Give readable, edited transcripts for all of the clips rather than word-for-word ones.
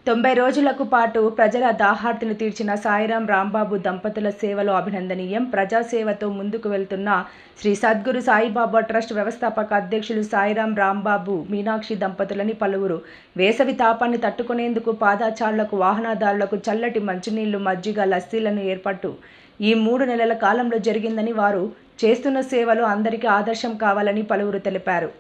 90 రోజులకు పాటు ప్రజల దాహార్తిని తీర్చిన సాయిరాం రాంబాబు దంపతుల సేవలు అభినందనీయం. ప్రజాసేవతో ముందుకు వెళ్తున్న శ్రీ సద్గురు సాయిబాబా ట్రస్ట్ వ్యవస్థాపక అధ్యక్షులు సాయిరాం రాంబాబు, మీనాక్షి దంపతులని పలువురు వేసవి తాపాన్ని తట్టుకునేందుకు పాదచారులకు, వాహనదారులకు చల్లటి మంచినీళ్లు, మజ్జిగ, లస్సీలను ఏర్పాటు ఈ 3 నెలల కాలంలో జరిగిందని, వారు చేస్తున్న సేవలు అందరికీ ఆదర్శం కావాలని పలువురు తెలిపారు.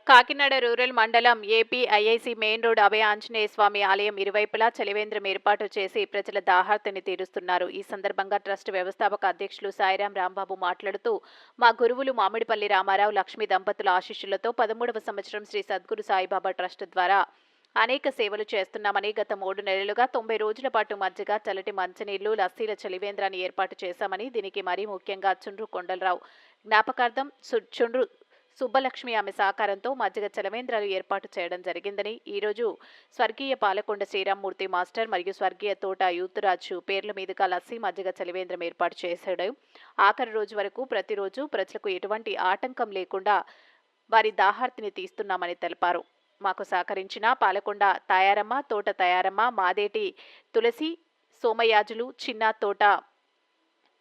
కాకినాడ రూరల్ మండలం APIIC main road Abhaya Anjaneya స్వామి ఆలయం ఇరువైపులా చలివేంద్రం ఏర్పాటు చేసి ప్రజల దాహార్తిని తీరుస్తున్నారు. ఈ సందర్భంగా ట్రస్ట్ వ్యవస్థాపక అధ్యక్షులు సాయిరాం రాంబాబు మాట్లాడుతూ, మా గురువులు మామిడిపల్లి రామారావు, లక్ష్మీ దంపతుల ఆశీస్సులతో 13వ సంవత్సరం శ్రీ సద్గురు సాయిబాబా ట్రస్ట్ ద్వారా అనేక సేవలు చేస్తున్నామని, గత 3 నెలలుగా 90 రోజుల పాటు మజ్జిగ, చల్లటి మంచినీళ్లు, లస్సీల చలివేంద్రాన్ని ఏర్పాటు చేశామని, దీనికి మరీ ముఖ్యంగా చుండ్రు కొండలరావు జ్ఞాపకార్థం చుండ్రు సుబ్బలక్ష్మి ఆమె సహకారంతో మజ్జిగ చలవేంద్రాలు ఏర్పాటు చేయడం జరిగిందని, ఈరోజు స్వర్గీయ పాలకొండ శ్రీరామ్మూర్తి మాస్టర్ మరియు స్వర్గీయ తోట యూత్రాజు పేర్ల మీదుగా లస్సీ, మజ్జిగ చలివేంద్రం ఏర్పాటు చేశాడు. ఆఖరి రోజు వరకు ప్రతిరోజు ప్రజలకు ఎటువంటి ఆటంకం లేకుండా వారి దాహార్తిని తీస్తున్నామని తెలిపారు. మాకు సహకరించిన పాలకొండ తాయారమ్మ, తోట తాయారమ్మ, మాదేటి తులసి, సోమయాజులు, చిన్న తోట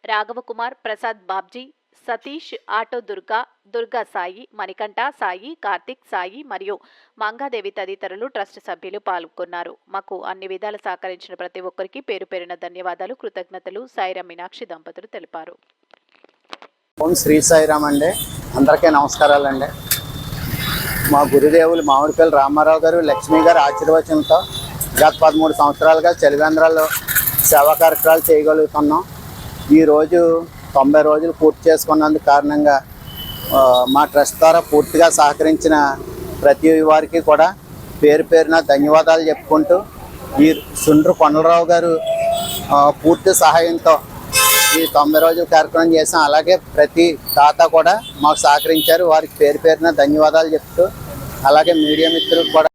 రాఘవకుమార్, ప్రసాద్ బాబ్జీ, సతీష్, ఆటో దుర్గా సాయి, మణికంఠ సాయి, కార్తిక్ సాయి మరియు మంగాదేవి తదితరులు ట్రస్ట్ సభ్యులు పాల్గొన్నారు. మాకు అన్ని విధాలు సహకరించిన ప్రతి ఒక్కరికి పేరు పేరున ధన్యవాదాలు, కృతజ్ఞతలు సాయిరాం మీనాక్షి దంపతులు తెలిపారు. ఓం శ్రీ సాయిరాం అండి. అందరికీ నమస్కారాలండి. మా గురుదేవులు మామిడిపల్లి రామారావు గారు, లక్ష్మీ గారు ఆశీర్వచనంతో గత 13 సంవత్సరాలుగా చలివేంద్రాల్లో సేవా కార్యక్రమాలు చేయగలుగుతున్నాం. ఈరోజు 90 రోజులు పూర్తి చేసుకున్నందుకు కారణంగా మా ట్రస్ట్ ద్వారా పూర్తిగా సహకరించిన ప్రతి వారికి కూడా పేరు పేరున ధన్యవాదాలు చెప్పుకుంటూ, ఈ చుండ్రు కొండలరావు గారు పూర్తి సహాయంతో ఈ 90 రోజుల కార్యక్రమం చేసాం. అలాగే ప్రతి తాత కూడా మాకు సహకరించారు. వారికి పేరు పేరున ధన్యవాదాలు చెప్తూ, అలాగే మీడియా మిత్రులకు కూడా